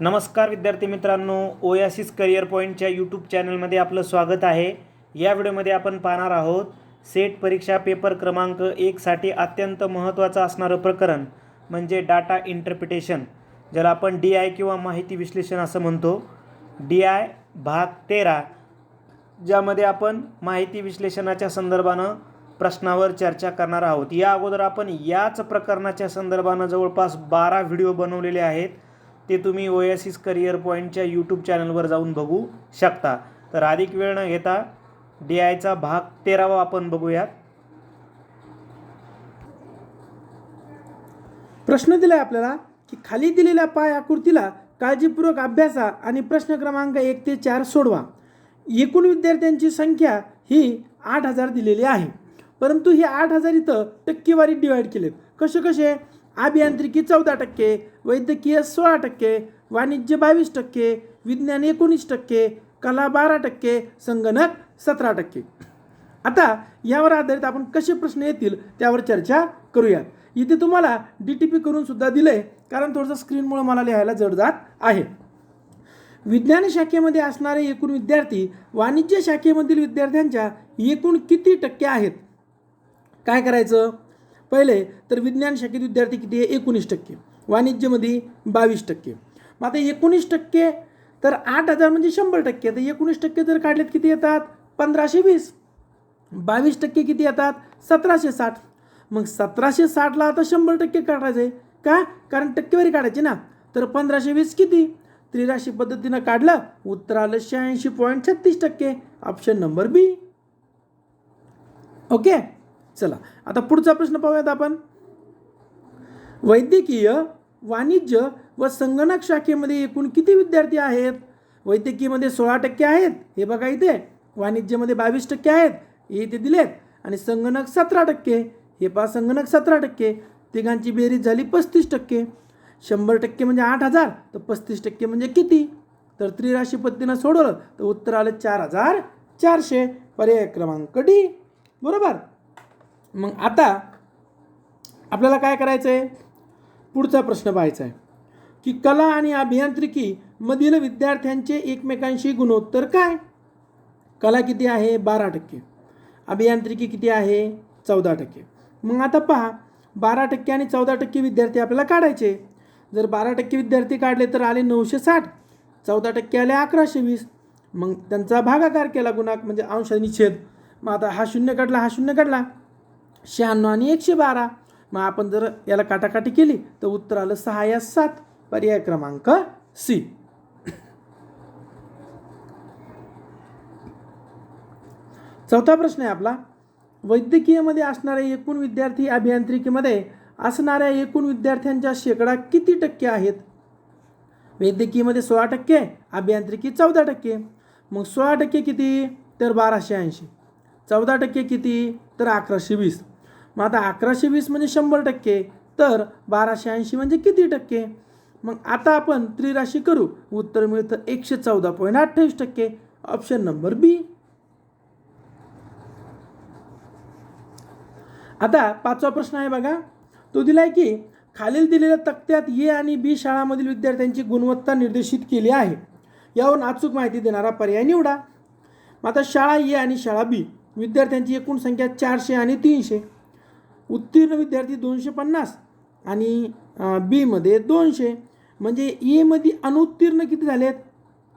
नमस्कार विद्यार्थी मित्रांनो, ओयासिस करिअर पॉईंटच्या यूट्यूब चॅनलमध्ये आपलं स्वागत आहे. या व्हिडिओमध्ये आपण पाहणार आहोत सेट परीक्षा पेपर क्रमांक 1साठी अत्यंत महत्त्वाचं असणारं प्रकरण म्हणजे डाटा इंटरप्रिटेशन, ज्याला आपण DI किंवा माहिती विश्लेषण असं म्हणतो. DI भाग 13, ज्यामध्ये आपण माहिती विश्लेषणाच्या संदर्भानं प्रश्नावर चर्चा करणार आहोत. या अगोदर आपण याच प्रकरणाच्या संदर्भानं जवळपास 12 व्हिडिओ बनवलेले आहेत. ते तुम्ही ओयासिस करिअर पॉईंटच्या यूट्यूब चॅनलवर जाऊन बघू शकता. तर अधिक वेळ न घेता DIचा भाग 13वा आपण बघूयात. प्रश्न दिलाय आपल्याला की खाली दिलेल्या पाय आकृतीला काळजीपूर्वक अभ्यासा आणि प्रश्न क्रमांक 1 ते 4 सोडवा. एकूण विद्यार्थ्यांची संख्या ही 8000 दिलेली आहे, परंतु हे 8000 इथं टक्केवारी डिवाइड केलेत. कसे? अभियांत्रिकी 14%, वैद्यकीय 16%, वाणिज्य 22%, विज्ञान 19%, कला 12%, संगणक 17%. आता यावर आधारित आपण कसे प्रश्न येतील त्यावर चर्चा करूयात. इथे तुम्हाला DTP करून सुद्धा दिलंय, कारण थोडंसं स्क्रीनमुळे मला लिहायला जड जात आहे. विज्ञान शाखेमध्ये असणारे एकूण विद्यार्थी वाणिज्य शाखेमधील विद्यार्थ्यांच्या एकूण किती टक्के आहेत? काय करायचं? पहिले तर विज्ञान शाखेत विद्यार्थी किती आहे? 19%. वाणिज्यमध्ये 22%. मग आता 19% तर 8000 म्हणजे 100%. तर 19% जर काढलेत किती येतात? 1520. 22% किती येतात? 1760. मग 1760ला आता 100% काढायचं आहे का? कारण टक्केवारी काढायची ना. तर 1520 किती? त्रिराशी पद्धतीनं काढलं, उत्तर आलं 86.36%. ऑप्शन नंबर बी. ओके, चला आता पुढचा प्रश्न पाहूयात आपण. वैद्यकीय, वाणिज्य व संगणक शाखेमध्ये एकूण किती विद्यार्थी आहेत? वैद्यकीयमध्ये 16% आहेत, हे बघा इथे. वाणिज्यमध्ये 22% आहेत, हे इथे दिलेत. आणि संगणक 17%, हे पहा संगणक 17%. तिघांची बेरीज झाली 35%. 100% म्हणजे 8000, तर 35% म्हणजे किती? तर त्रिराशी पद्धतीनं सोडवलं तर उत्तर आलं 4400. पर्याय क्रमांक डी. बरोबर. मग आता आपल्याला काय करायचं आहे? पुढचा प्रश्न पाहायचा आहे की कला आणि अभियांत्रिकी मधील विद्यार्थ्यांचे एकमेकांशी गुणोत्तर काय? कला किती आहे? 12%. अभियांत्रिकी किती आहे? 14%. मग आता पहा, 12% आणि 14% विद्यार्थी आपल्याला काढायचे. जर 12% विद्यार्थी काढले तर आले 960. 14% आले 1120. मग त्यांचा भागाकार केला, गुणाकार म्हणजे अंश आणि छेद. मग आता हा शून्य काढला, हा शून्य काढला, 96 आणि 112. मग आपण जर याला काटाकाटी केली तर उत्तर आलं 6 या 7. पर्याय क्रमांक सी. चौथा प्रश्न आहे आपला. वैद्यकीयमध्ये असणारे एकूण विद्यार्थी अभियांत्रिकीमध्ये असणाऱ्या एकूण विद्यार्थ्यांच्या शेकडा किती टक्के आहेत? वैद्यकीयमध्ये 16%, अभियांत्रिकी 14%. मग 16% किती? तर 1280. 14% किती? तर 1120. मग आता 1120 म्हणजे 100%, तर 1280 म्हणजे किती टक्के? मग आता आपण त्रिराशी करू, उत्तर मिळतं 114.28%. ऑप्शन नंबर बी. आता पाचवा प्रश्न आहे बघा. तो दिलाय की खालील दिलेल्या तक्त्यात ए आणि बी शाळांमधील विद्यार्थ्यांची गुणवत्ता निर्देशित केली आहे. यावरून अचूक माहिती देणारा पर्याय निवडा. मग आता शाळा ए आणि शाळा बी विद्यार्थ्यांची एकूण संख्या 400 आणि 300. उत्तीर्ण विद्यार्थी 250 आणि बी मध्ये 200. म्हणजे ए मध्ये अनुत्तीर्ण किती झालेत?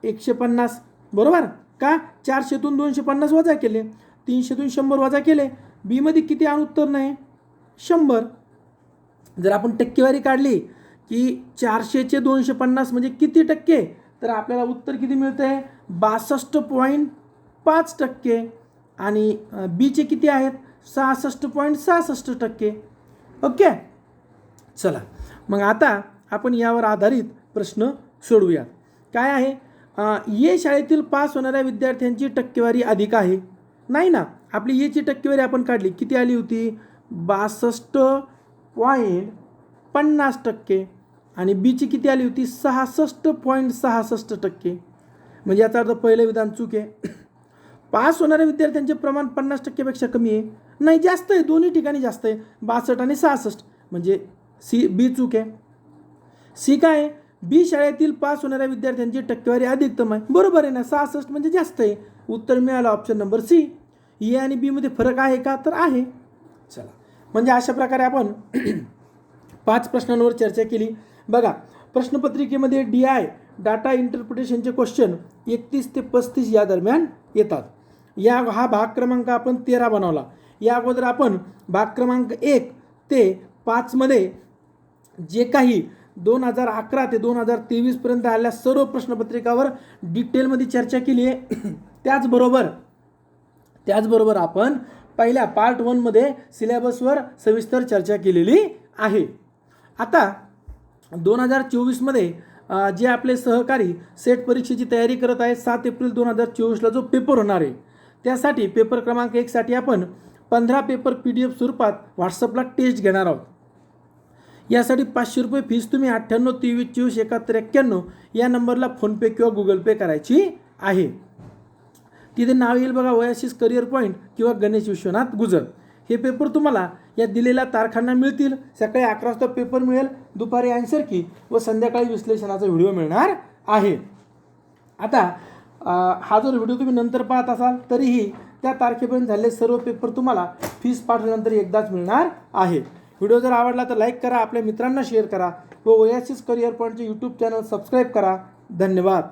150. बरोबर का? 400तून 250 वजा केले, 300तून 100 वजा केले. बी मध्ये किती अनुत्तीर्ण आहे? 100. जर आपण टक्केवारी काढली की 400चे 250 म्हणजे किती टक्के? तर आपल्याला उत्तर किती मिळतं आहे? 62.5%. आणि बीचे किती आहेत? 66.66%. ओके, चला मग आता आपण यावर आधारित प्रश्न सोडवूयात. काय आहे? ए शाळेतील पास होणाऱ्या विद्यार्थ्यांची टक्केवारी अधिक आहे. नाही ना. आपली एची टक्केवारी आपण काढली, किती आली होती? 62.50%. आणि बीची किती आली होती? 66.66%. म्हणजे याचा अर्थ पहिलं विधान चूक आहे. पास होणाऱ्या विद्यार्थ्यांचे प्रमाण 50%पेक्षा कमी आहे. नाही, जास्त आहे. दोन्ही ठिकाणी जास्त आहे, 62 आणि 66. म्हणजे सी बी चूक आहे. सी काय आहे? बी शाळेतील पास होणाऱ्या विद्यार्थ्यांची टक्केवारी अधिकतम आहे. बरोबर आहे ना, 66 म्हणजे जास्त आहे. उत्तर मिळालं ऑप्शन नंबर सी. ए आणि बी मध्ये फरक आहे का, तर आहे. चला, म्हणजे अशा प्रकारे आपण 5 प्रश्नांवर चर्चा केली. बघा, प्रश्नपत्रिकेमध्ये DI डाटा इंटरप्रिटेशनचे क्वेश्चन 31 ते 35 या दरम्यान येतात. हा भाग क्रमांक आपण 13 बनवला. या अगोदर आपण भाग क्रमांक 1 ते 5 मध्ये जे काही 2011 ते 2023 पर्यंत आलेल्या सर्व प्रश्नपत्रिकावर डिटेलमध्ये चर्चा केली आहे. त्याचबरोबर आपण पहिल्या पार्ट 1 मध्ये सिलेबसवर सविस्तर चर्चा केलेली आहे. आता 2024 मध्ये जे आपले सहकारी सेट परीक्षेची तयारी करत आहेत, 7 एप्रिल 2024ला जो पेपर होणार आहे, त्यासाठी पेपर क्रमांक 1 साठी आपण 15 पेपर PDF स्वरूपात व्हॉट्सअपला टेस्ट घेणार आहोत. यासाठी 500 रुपये फीस तुम्ही 98 23 24 71 91 या नंबरला फोनपे किंवा गुगल पे करायची आहे. तिथे नाव येईल बघा, ओएसिस करिअर पॉईंट किंवा गणेश विश्वनाथ गुजर. हे पेपर तुम्हाला या दिलेल्या तारखांना मिळतील. सकाळी 11 वाजता पेपर मिळेल, दुपारी आन्सर की व संध्याकाळी विश्लेषणाचा व्हिडिओ मिळणार आहे. आता हा जर व्हिडिओ तुम्ही नंतर पाहत असाल तरीही त्या तारखेपर्यंत झालेले सर्व पेपर तुम्हाला फीस पाठवल्यानंतर एकदाच मिळणार आहे. व्हिडिओ जर आवडला तर लाईक करा, आपल्या मित्रांना शेअर करा व ओएसिस करिअर पॉईंटचे यूट्यूब चॅनल सबस्क्राईब करा. धन्यवाद.